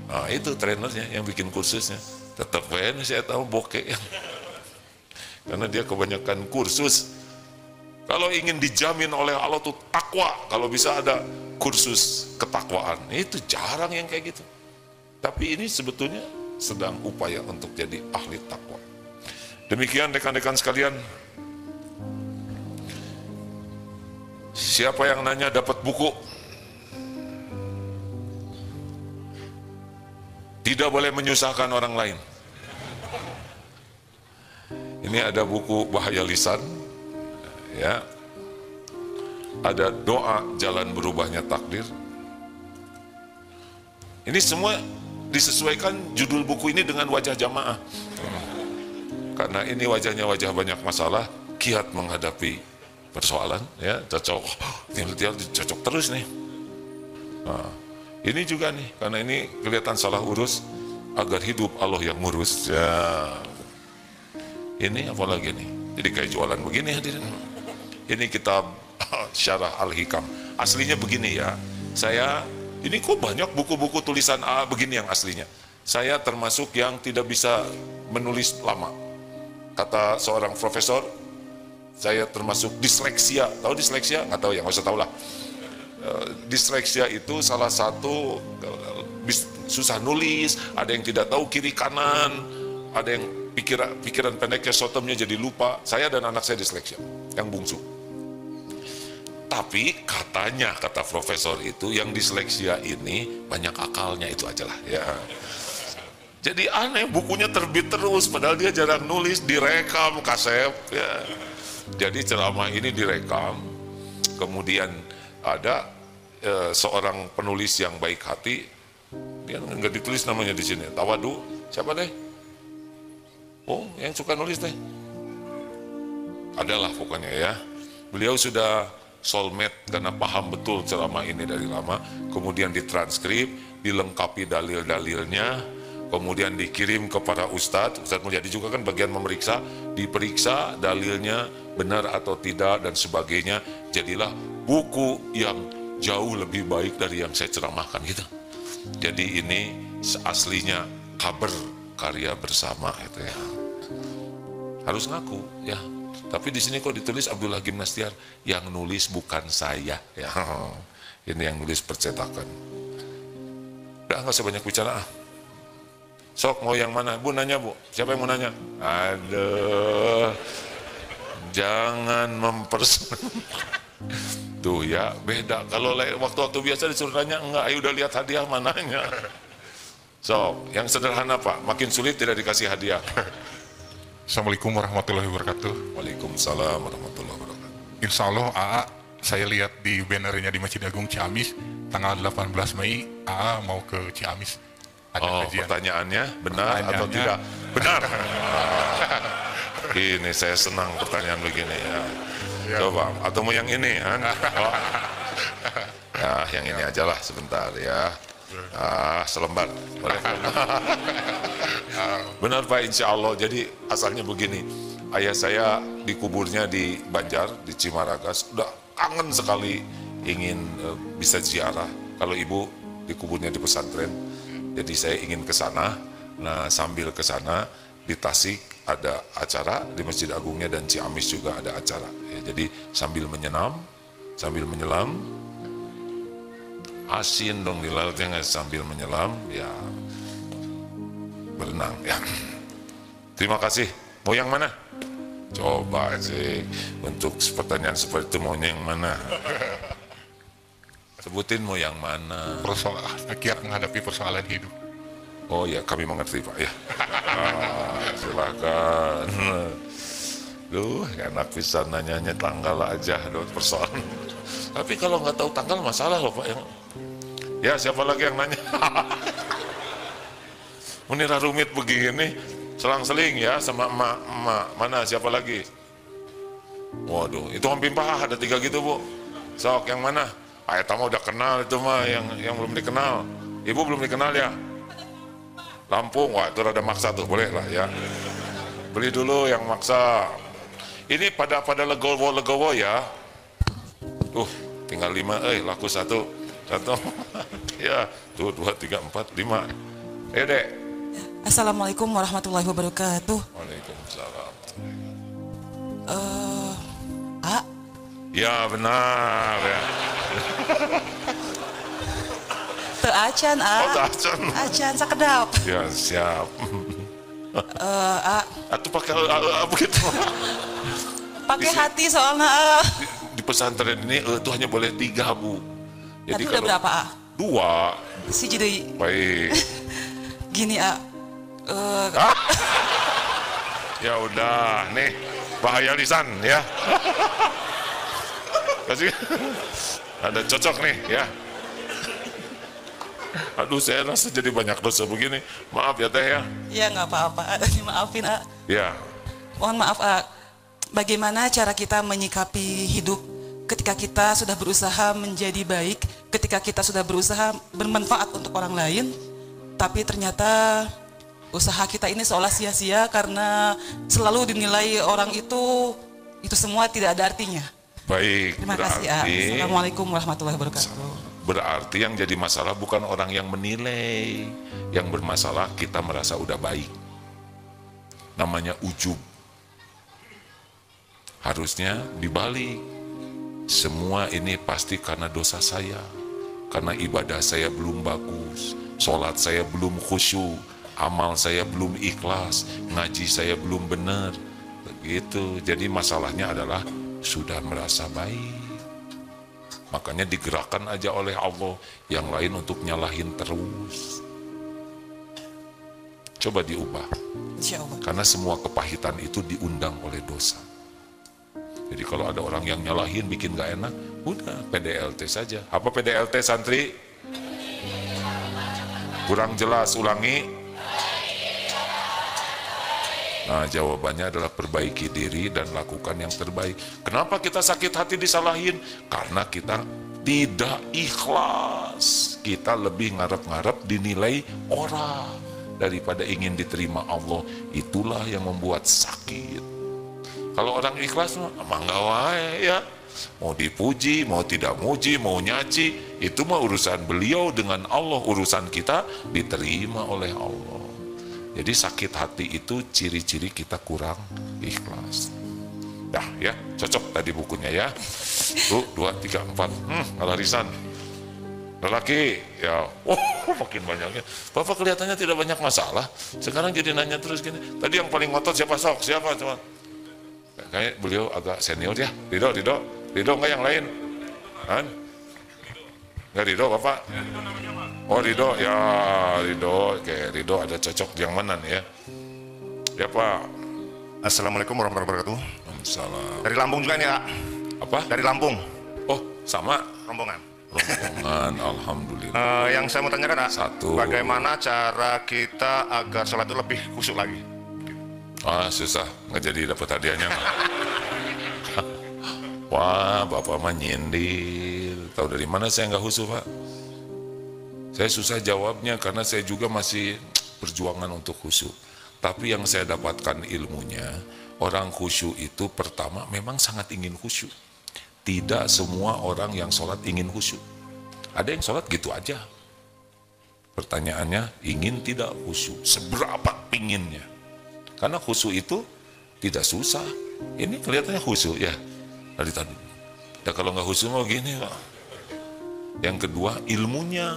Nah, itu trainernya yang bikin kursusnya. Tetap kayaknya saya tahu bokeh yang karena dia kebanyakan kursus. Kalau ingin dijamin oleh Allah tuh takwa, kalau bisa ada kursus ketakwaan, itu jarang yang kayak gitu. Tapi ini sebetulnya sedang upaya untuk jadi ahli takwa. Demikian rekan-rekan sekalian. Siapa yang nanya dapat buku? Tidak boleh menyusahkan orang lain. Ini ada buku Bahaya Lisan, ya. Ada doa jalan berubahnya takdir. Ini semua disesuaikan judul buku ini dengan wajah jamaah. Karena ini wajahnya wajah banyak masalah, kiat menghadapi persoalan, ya, cocok. Tinggal cocok terus nih. Nah, ini juga nih, karena ini kelihatan salah urus, agar hidup Allah yang ngurus. Ya. Ini apa lagi nih? Jadi kayak jualan begini hadirin. Ini kitab Syarah Al-Hikam. Aslinya begini ya. Saya, ini kok banyak buku-buku tulisan begini yang aslinya. Saya termasuk yang tidak bisa menulis lama. Kata seorang profesor, saya termasuk disleksia. Tahu disleksia? Nggak tahu ya, nggak usah tahu lah. Disleksia itu salah satu susah nulis, ada yang tidak tahu kiri kanan, ada yang pikiran pendeknya sotomnya jadi lupa. Saya dan anak saya disleksia, yang bungsu. Tapi katanya, kata profesor itu, yang disleksia ini banyak akalnya, itu aja lah ya. Jadi aneh, bukunya terbit terus, padahal dia jarang nulis, direkam kaset ya. Jadi ceramah ini direkam, kemudian ada seorang penulis yang baik hati, dia nggak ditulis namanya di sini, Tawadu, siapa deh? Oh, yang suka nulis deh. Adalah pokoknya ya. Beliau sudah soulmate karena paham betul ceramah ini dari lama, kemudian ditranskrip, dilengkapi dalil-dalilnya, kemudian dikirim kepada Ustadz Mulyadi juga kan bagian memeriksa, diperiksa dalilnya benar atau tidak dan sebagainya. Jadilah buku yang jauh lebih baik dari yang saya ceramahkan gitu. Jadi ini aslinya kabar karya bersama itu ya. Harus ngaku ya. Tapi di sini kok ditulis Abdullah Gimnastiar, yang nulis bukan saya ya. Ini yang nulis percetakan. Udah nggak usah banyak bicara ah. Sok mau yang mana? Bu nanya bu. Siapa yang mau nanya? Aduh. Jangan mempersenang. Tuh ya, beda. Kalau waktu-waktu biasa disuruh tanya, enggak, ayo udah lihat hadiah mananya. So, yang sederhana Pak, makin sulit tidak dikasih hadiah. Assalamualaikum warahmatullahi wabarakatuh. Waalaikumsalam warahmatullahi wabarakatuh. Insya Allah AA, saya lihat di bannernya di Masjid Agung Ciamis, tanggal 18 Mei, AA mau ke Ciamis. Ada kajian. Pertanyaannya benar atau tidak? Benar. Ini saya senang pertanyaan begini ya. Coba, atau mau yang ini kan? Oh. Ya, yang ini aja lah sebentar ya. Selembar. Benar Pak, insya Allah. Jadi asalnya begini, ayah saya dikuburnya di Banjar, di Cimaragas. Udah kangen sekali ingin bisa ziarah. Kalau ibu dikuburnya di pesantren, jadi saya ingin ke sana. Nah, sambil ke sana di Tasik ada acara, di Masjid Agungnya dan Ciamis juga ada acara. Ya, jadi sambil menyelam, asin dong di lautnya, sambil menyelam, ya berenang ya. Terima kasih. Mau yang mana? Coba sih, untuk pertanyaan seperti itu maunya yang mana? Sebutin mau yang mana? Persoalan, kiat menghadapi persoalan hidup. Oh ya, kami mengerti Pak ya. Silakan. Duh, enak bisa nanyanya tanggal aja, persoalan. Tapi kalau nggak tahu tanggal masalah loh Pak. Ya, siapa lagi yang nanya? Menira rumit begini, selang-seling ya sama emak. Mana siapa lagi? Waduh, itu Om Pimpah ada 3 gitu Bu. Sok yang mana? Pak Eta mah udah kenal itu mah, yang belum dikenal. Ibu belum dikenal ya? Lampung, wah itu rada maksa tuh, boleh lah ya. Beli dulu yang maksa. Ini pada legowo ya. Tinggal 5, laku 1. Ya, tuh 2, 3, 4, 5. Dek. Assalamualaikum warahmatullahi wabarakatuh. Waalaikumsalam. A? Ya benar ya. Teu acan, A. Oh, teu acan. Acan sakedap. Ya, siap. A. Atau pakai begitu. Pakai hati soalnya, A. Di pesantren ini itu hanya boleh 3 Bu. Jadi udah berapa, A? 2. Si jadi. Baik. Gini, A. Ya udah, nih bahaya lisan ya. Kasih. Ada cocok nih ya. Aduh, saya rasa jadi banyak dosa begini. Maaf ya Teh ya. Ya nggak apa-apa, dimaafin, A. Ya. Mohon maaf, A. Bagaimana cara kita menyikapi hidup ketika kita sudah berusaha menjadi baik, ketika kita sudah berusaha bermanfaat untuk orang lain, tapi ternyata usaha kita ini seolah sia-sia karena selalu dinilai orang itu semua tidak ada artinya. Baik. Terima kasih, A. Assalamualaikum warahmatullahi wabarakatuh. Berarti yang jadi masalah bukan orang yang menilai, yang bermasalah kita merasa udah baik. Namanya ujub. Harusnya dibalik. Semua ini pasti karena dosa saya, karena ibadah saya belum bagus, sholat saya belum khusyuk, amal saya belum ikhlas, ngaji saya belum benar. Begitu. Jadi masalahnya adalah sudah merasa baik. Makanya digerakkan aja oleh Allah, yang lain untuk nyalahin terus. Coba diubah. Insya Allah. Karena semua kepahitan itu diundang oleh dosa. Jadi kalau ada orang yang nyalahin bikin gak enak, udah PDLT saja. Apa PDLT santri? Kurang jelas, ulangi. Nah, jawabannya adalah perbaiki diri dan lakukan yang terbaik. Kenapa kita sakit hati disalahin? Karena kita tidak ikhlas. Kita lebih ngarep-ngarep dinilai orang daripada ingin diterima Allah. Itulah yang membuat sakit. Kalau orang ikhlas, emang gak wae ya. Mau dipuji, mau tidak muji, mau nyaci, itu mah urusan beliau dengan Allah. Urusan kita diterima oleh Allah. Jadi sakit hati itu ciri-ciri kita kurang ikhlas. Dah ya, cocok tadi bukunya ya. 1, 2, 3, 4. Larisan. Lelaki, ya, makin banyaknya. Bapak kelihatannya tidak banyak masalah. Sekarang jadi nanya terus gini. Tadi yang paling ngotot siapa sok? Siapa cuman? Kayaknya beliau agak senior ya. Ridho nggak yang lain? Kan? Nggak Ridho Bapak? Oh Ridho, ya Ridho. Oke, Ridho ada cocok yang mana nih ya? Ya Pak. Assalamualaikum warahmatullahi wabarakatuh. Salam. Dari Lampung juga nih Kak. Apa? Dari Lampung, Oh, sama. rombongan. Rombongan, alhamdulillah. Yang saya mau tanyakan Kak, Satu. bagaimana cara kita agar sholat itu lebih khusyuk lagi? Susah, nggak jadi dapat hadiahnya. Wah, Bapak mah nyindir. Tahu dari mana saya nggak khusyuk, Pak? Saya susah jawabnya karena saya juga masih perjuangan untuk khusyuk. Tapi yang saya dapatkan ilmunya, orang khusyuk itu pertama memang sangat ingin khusyuk. Tidak semua orang yang sholat ingin khusyuk. Ada yang sholat gitu aja. Pertanyaannya, ingin tidak khusyuk? Seberapa pinginnya? Karena khusyuk itu tidak susah. Ini kelihatannya khusyuk ya dari tadi. Ya kalau nggak khusyuk mau gini Pak. Yang kedua, ilmunya.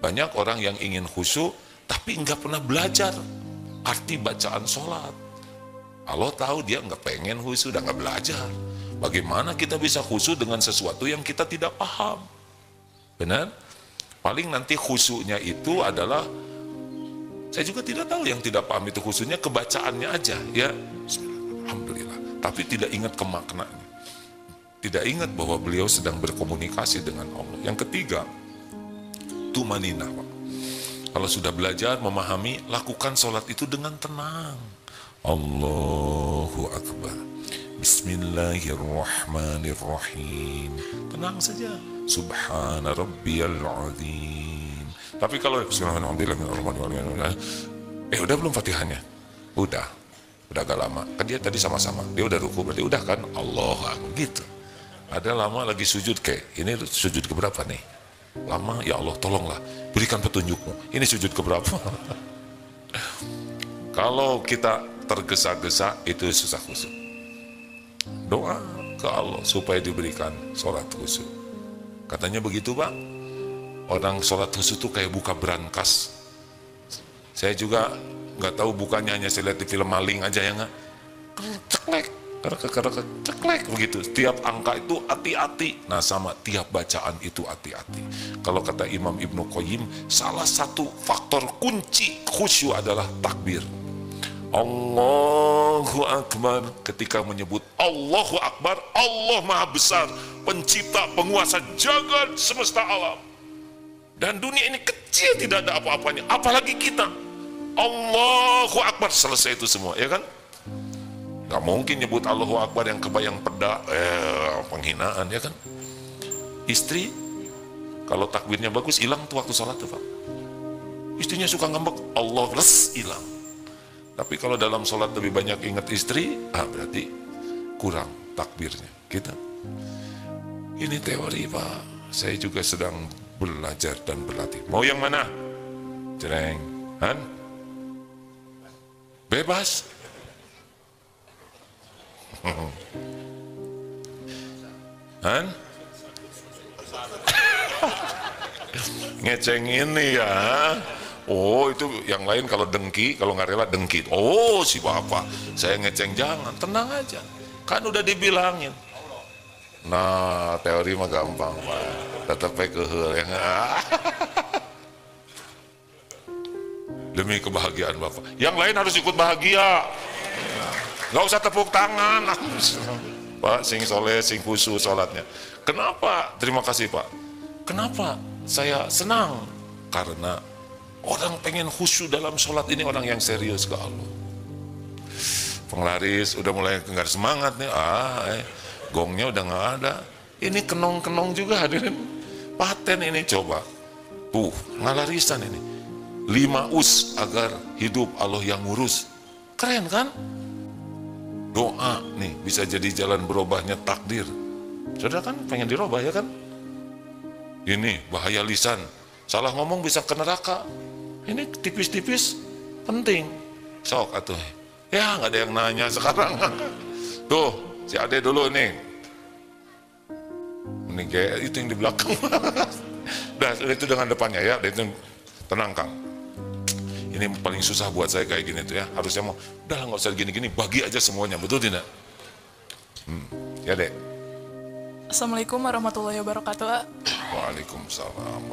Banyak orang yang ingin khusyuk tapi nggak pernah belajar arti bacaan sholat. Allah tahu dia nggak pengen khusyuk dan nggak belajar. Bagaimana kita bisa khusyuk dengan sesuatu yang kita tidak paham? Benar? Paling nanti khusyuknya itu adalah, saya juga tidak tahu yang tidak paham itu khusyuknya kebacaannya aja ya. Alhamdulillah. Tapi tidak ingat ke maknanya. Tidak ingat bahwa beliau sedang berkomunikasi dengan Allah. Yang ketiga, tumaninah Pak. Kalau sudah belajar, memahami, lakukan sholat itu dengan tenang. Allahu Akbar. Bismillahirrahmanirrahim. Tenang saja. Subhana rabbiyal azim. Tapi kalau Bismillahirrahmanirrahim, udah belum Fatihahnya? Udah agak lama. Kan dia tadi sama-sama. Dia udah ruku, berarti udah kan? Allahu Akbar gitu. Ada lama lagi sujud kayak ini sujud keberapa nih? Lama, ya Allah tolonglah berikan petunjukmu. Ini sujud keberapa? Kalau kita tergesa-gesa itu susah khusyuk. Doa ke Allah supaya diberikan sholat khusyuk. Katanya begitu Pak. Orang sholat khusyuk itu kayak buka brankas. Saya juga nggak tahu bukannya, hanya saya lihat di film maling aja ya nggak. Ceklek, ceklek begitu. Tiap angka itu hati-hati. Nah sama tiap bacaan itu hati-hati. Kalau kata Imam Ibnu Qayyim, salah satu faktor kunci khusyuk adalah takbir. Allahu Akbar. Ketika menyebut Allahu Akbar, Allah Maha Besar, pencipta, penguasa jagat semesta alam. Dan dunia ini kecil, tidak ada apa-apanya, apalagi kita. Allahu Akbar, selesai itu semua, ya kan? Gak mungkin nyebut Allahu Akbar yang kebayang peda, penghinaan, ya kan? Istri, kalau takbirnya bagus, hilang tuh waktu sholat tuh Pak. Istrinya suka ngambek, Allah hilang. Tapi kalau dalam sholat lebih banyak ingat istri, berarti kurang takbirnya. Gitu. Ini teori Pak. Saya juga sedang belajar dan berlatih. Mau yang mana? Jereng. Han? Bebas. Han? Ngeceng ini ya. Oh itu yang lain kalau dengki, kalau nggak rela dengki. Oh si bapak, saya ngeceng, jangan, tenang aja. Kan udah dibilangin. Nah teori mah gampang Pak. Tetap kehel ya. Demi kebahagiaan bapak. Yang lain harus ikut bahagia. Nggak usah tepuk tangan. Pak sing soleh, sing khusyuk sholatnya. Kenapa? Terima kasih Pak. Kenapa saya senang? Karena orang pengen khusyuk dalam sholat ini, orang yang serius ke Allah. Penglaris udah mulai nggak semangat nih, gongnya udah nggak ada. Ini kenong-kenong juga hadirin. Paten ini coba. Ngalarisan ini. 5 us agar hidup Allah yang ngurus. Keren kan? Doa nih bisa jadi jalan berubahnya takdir. Saudara kan pengen dirubah ya kan? Ini bahaya lisan. Salah ngomong bisa ke neraka. Ini tipis-tipis penting. Sok atuh. Ya nggak ada yang nanya sekarang. Tuh si Ade dulu nih. Ini kayak itu yang di belakang. Dah itu dengan depannya ya. Itu tenang Kang. Ini paling susah buat saya kayak gini tuh ya. Harusnya mau, udah nggak usah gini-gini, bagi aja semuanya, betul tidak? Ya Dek. Assalamualaikum warahmatullahi wabarakatuh, A. Waalaikumsalam.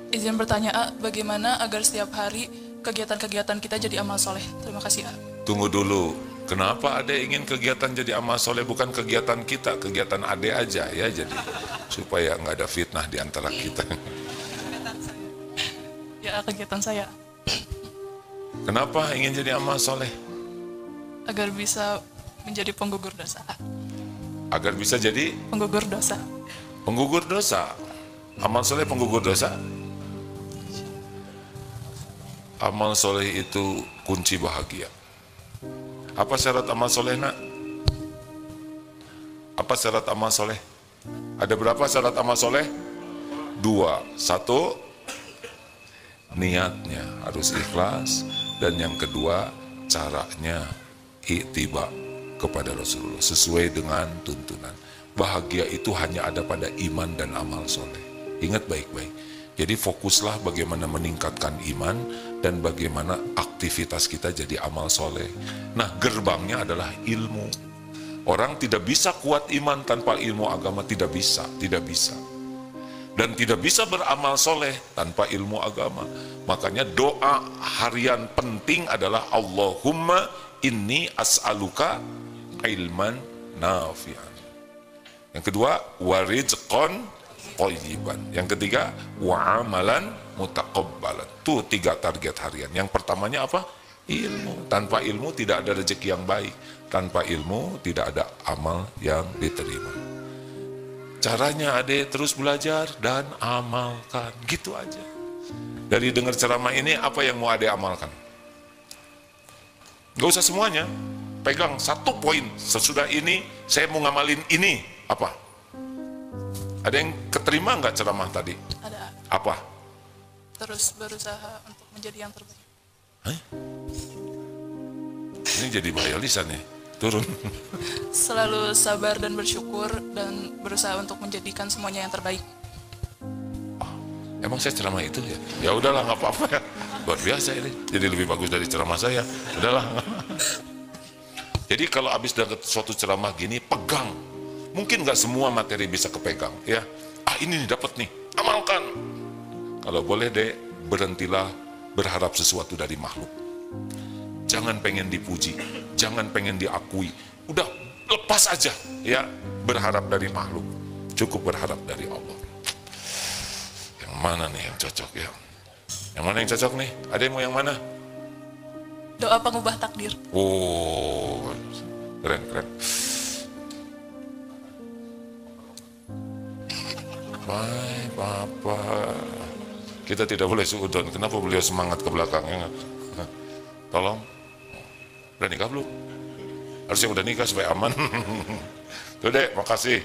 Izin bertanya, A, bagaimana agar setiap hari kegiatan-kegiatan kita jadi amal soleh? Terima kasih, A. Tunggu dulu, kenapa Ade ingin kegiatan jadi amal soleh, bukan kegiatan kita, kegiatan Ade aja ya, jadi supaya nggak ada fitnah di antara kita. Ya, kegiatan saya. Kenapa ingin jadi amal soleh? Agar bisa menjadi penggugur dosa, A. Agar bisa jadi Penggugur dosa. penggugur dosa. Amal soleh penggugur dosa. Amal soleh itu kunci bahagia. Apa syarat amal soleh, nak? Apa syarat amal soleh? Ada berapa syarat amal soleh? 2. 1, niatnya harus ikhlas. Dan yang kedua, caranya ittiba kepada Rasulullah sesuai dengan tuntunan. Bahagia itu hanya ada pada iman dan amal soleh. Ingat baik-baik. Jadi fokuslah bagaimana meningkatkan iman dan bagaimana aktivitas kita jadi amal soleh. Nah, gerbangnya adalah ilmu. Orang tidak bisa kuat iman tanpa ilmu agama, tidak bisa. Dan tidak bisa beramal soleh tanpa ilmu agama. Makanya doa harian penting adalah Allahumma inni as'aluka ilman nafi'an. Yang kedua, warizqan thayyiban. Yang ketiga, wa amalan mutaqabbalan. Tuh 3 target harian. Yang pertamanya apa? Ilmu. Tanpa ilmu tidak ada rezeki yang baik. Tanpa ilmu tidak ada amal yang diterima. Caranya Ade terus belajar dan amalkan. Gitu aja. Dari dengar ceramah ini, apa yang mau Ade amalkan? Gak usah semuanya. Pegang 1 poin. Sesudah ini, saya mau ngamalin ini. Apa? Ada yang keterima nggak ceramah tadi? Ada, A. Apa? Terus berusaha untuk menjadi yang terbaik. Hah? Ini jadi bahaya lisan nih. Turun. Selalu sabar dan bersyukur dan berusaha untuk menjadikan semuanya yang terbaik. Emang saya ceramah itu ya? Ya udahlah, nggak apa-apa ya. Luar biasa ini. Jadi lebih bagus dari ceramah saya. Udahlah. Jadi kalau habis dapat suatu ceramah gini, pegang. Mungkin nggak semua materi bisa kepegang, ya. Ini nih dapat nih, amalkan. Kalau boleh deh, berhentilah berharap sesuatu dari makhluk. Jangan pengen dipuji, jangan pengen diakui. Udah lepas aja, ya. Berharap dari makhluk. Cukup berharap dari Allah. Yang mana nih yang cocok ya? Yang mana yang cocok nih? Ada yang mau yang mana? Doa pengubah takdir. Oh, keren. Baik, Bapak. Kita tidak boleh suudon. Kenapa beliau semangat ke belakangnya? Tolong. Udah nikah belum? Harusnya udah nikah supaya aman. Tuh dek, makasih.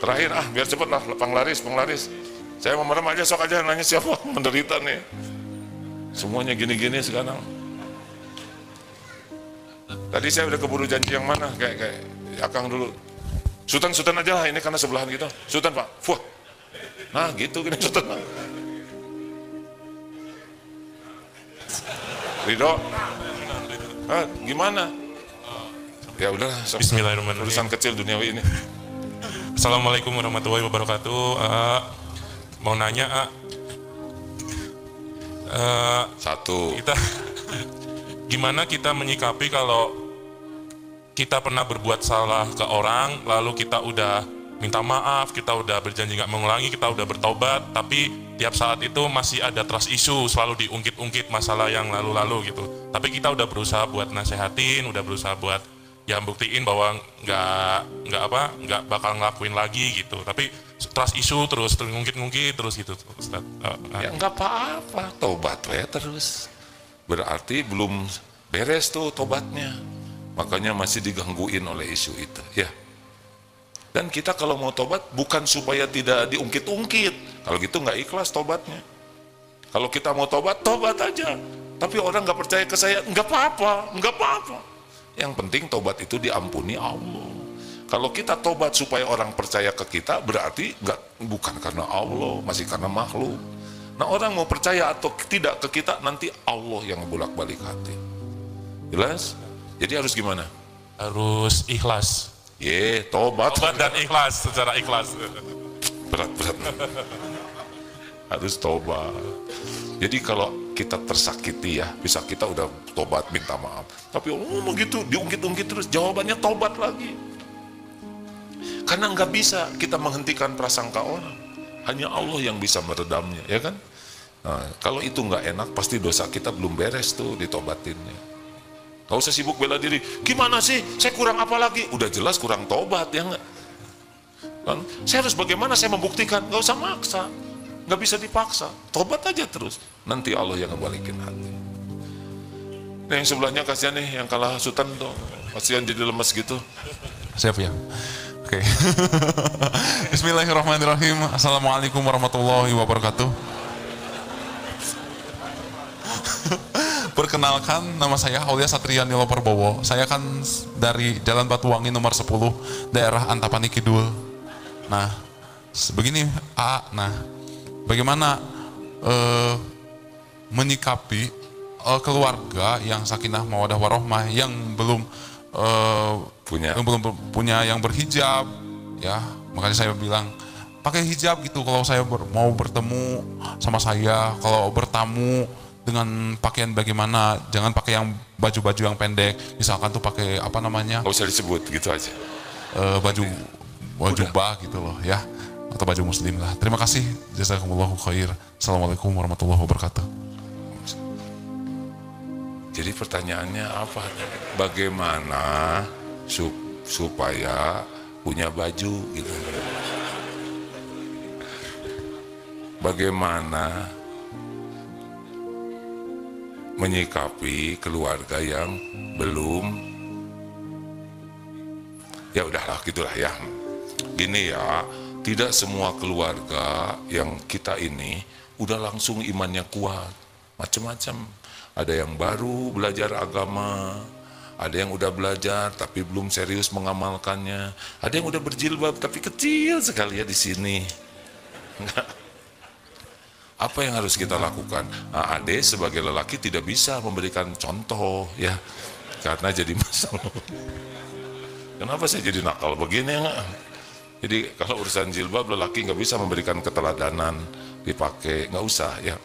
Terakhir biar cepet lah, penglaris. Saya mau merem aja, sok aja nanya siapa menderita nih. Semuanya gini-gini sekarang. Tadi saya udah keburu janji yang mana, kayak Akang dulu. Sultan aja lah, ini karena sebelahan gitu. Sultan Pak, fuh. Nah gitu gini Sultan. Ridho, gimana? Ya udah. Bismillahirrahmanirrahim. Urusan kecil duniawi ini. Assalamualaikum warahmatullahi wabarakatuh. Mau nanya, Satu. Gimana kita menyikapi kalau kita pernah berbuat salah ke orang, lalu kita udah minta maaf, kita udah berjanji nggak mengulangi, kita udah bertobat, tapi tiap saat itu masih ada trust issue, selalu diungkit-ungkit masalah yang lalu-lalu gitu. Tapi kita udah berusaha buat nasehatin, udah berusaha buat ya buktiin bahwa nggak bakal ngelakuin lagi gitu. Tapi trust issue terus ngungkit-ngungkit terus gitu, Ustaz. Ya nggak apa-apa, tobat we terus. Berarti belum beres tuh tobatnya. Makanya masih digangguin oleh isu itu, ya. Dan kita kalau mau tobat bukan supaya tidak diungkit-ungkit. Kalau gitu nggak ikhlas tobatnya. Kalau kita mau tobat aja. Tapi orang nggak percaya ke saya, nggak apa-apa. Yang penting tobat itu diampuni Allah. Kalau kita tobat supaya orang percaya ke kita, berarti bukan karena Allah, masih karena makhluk. Nah, orang mau percaya atau tidak ke kita, nanti Allah yang bolak-balik hati. Jelas? Jadi harus gimana? Harus ikhlas. Tobat. Tobat dan ikhlas, secara ikhlas. Berat. Harus tobat. Jadi kalau kita tersakiti ya, bisa kita udah tobat minta maaf. Tapi begitu diungkit-ungkit terus, jawabannya tobat lagi. Karena nggak bisa kita menghentikan prasangka orang. Hanya Allah yang bisa meredamnya, ya kan? Nah, kalau itu nggak enak, pasti dosa kita belum beres tuh ditobatinnya. Gak usah sibuk bela diri. Gimana sih? Saya kurang apa lagi? Udah jelas kurang tobat, ya nggak? Kan? Saya harus bagaimana? Saya membuktikan. Gak usah maksa. Gak bisa dipaksa. Tobat aja terus. Nanti Allah yang ngebalikin hati. Nah, yang sebelahnya kasihan nih, yang kalah hasutan tuh. Kasihan jadi lemes gitu. Siap ya? Oke. Bismillahirrahmanirrahim. Assalamualaikum warahmatullahi wabarakatuh. Perkenalkan, nama saya Aulia Satria Nilo Perbowo. Saya kan dari Jalan Batuwangi nomor 10, daerah Antapani Kidul. Nah, begini bagaimana menyikapi keluarga yang sakinah mawaddah warohmah yang belum punya yang berhijab, ya. Makanya saya bilang pakai hijab gitu kalau saya mau bertemu sama saya, kalau bertamu dengan pakaian bagaimana, jangan pakai yang baju-baju yang pendek, misalkan tuh pakai apa namanya? Gak usah disebut, gitu aja. Baju jubah gitu loh ya, atau baju muslim lah. Terima kasih, jazakumullahu khair. Assalamualaikum warahmatullahi wabarakatuh. Jadi pertanyaannya apa? Bagaimana supaya punya baju gitu? Bagaimana menyikapi keluarga yang belum, ya udahlah gitulah ya. Gini ya, tidak semua keluarga yang kita ini udah langsung imannya kuat, macam-macam. Ada yang baru belajar agama, ada yang udah belajar tapi belum serius mengamalkannya, ada yang udah berjilbab tapi kecil sekali ya di sini. Apa yang harus kita lakukan? Nah, Ade sebagai lelaki tidak bisa memberikan contoh ya, karena jadi masalah. Kenapa saya jadi nakal begini ya? Jadi kalau urusan jilbab lelaki nggak bisa memberikan keteladanan dipakai, nggak usah ya.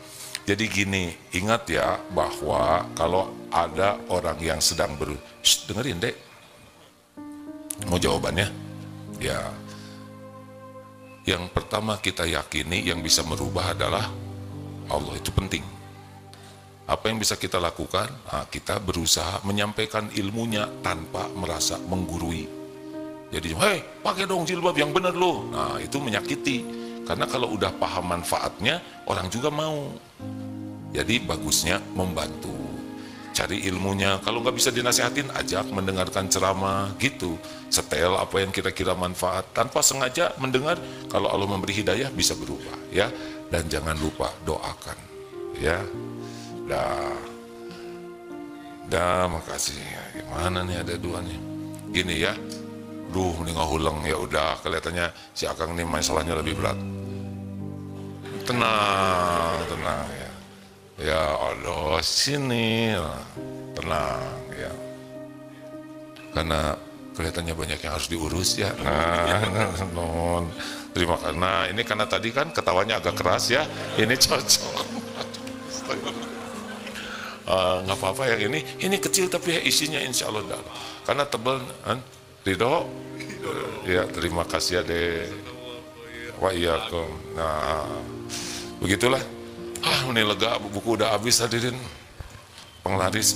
Jadi gini, ingat ya bahwa kalau ada orang yang sedang dengerin dek, mau jawabannya? Ya. Yang pertama kita yakini yang bisa merubah adalah Allah, itu penting. Apa yang bisa kita lakukan? Nah, kita berusaha menyampaikan ilmunya tanpa merasa menggurui. Jadi, hei pakai dong jilbab yang bener loh. Nah itu menyakiti. Karena kalau udah paham manfaatnya, orang juga mau. Jadi bagusnya membantu. Cari ilmunya, kalau nggak bisa dinasehatin, ajak mendengarkan ceramah gitu. Setel apa yang kira-kira manfaat, tanpa sengaja mendengar. Kalau Allah memberi hidayah bisa berubah ya. Dan jangan lupa doakan ya. Makasih. Gimana nih, ada dua nih. Gini ya, ini ngahulang ya udah, kelihatannya si Akang nih masalahnya lebih berat. Tenang ya. Ya Allah, sini, tenang ya. Karena kelihatannya banyak yang harus diurus ya. Terima kasih. Nah, ini karena tadi kan ketawanya agak keras ya. Ini cocok. Nggak apa-apa yang ini kecil tapi isinya insya Allah dalam. Karena tebal, Ridho. Ya, terima kasih Ade. Wa iyyakum. Nah, begitulah. Ini lega, buku udah habis hadirin penglaris.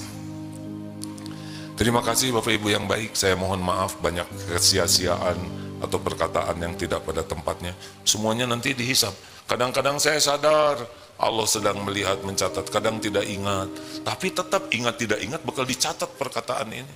Terima kasih Bapak Ibu yang baik. Saya mohon maaf banyak kesia-siaan atau perkataan yang tidak pada tempatnya. Semuanya nanti dihisap. Kadang-kadang saya sadar Allah sedang melihat, mencatat, kadang tidak ingat. Tapi tetap ingat tidak ingat bakal dicatat perkataan ini.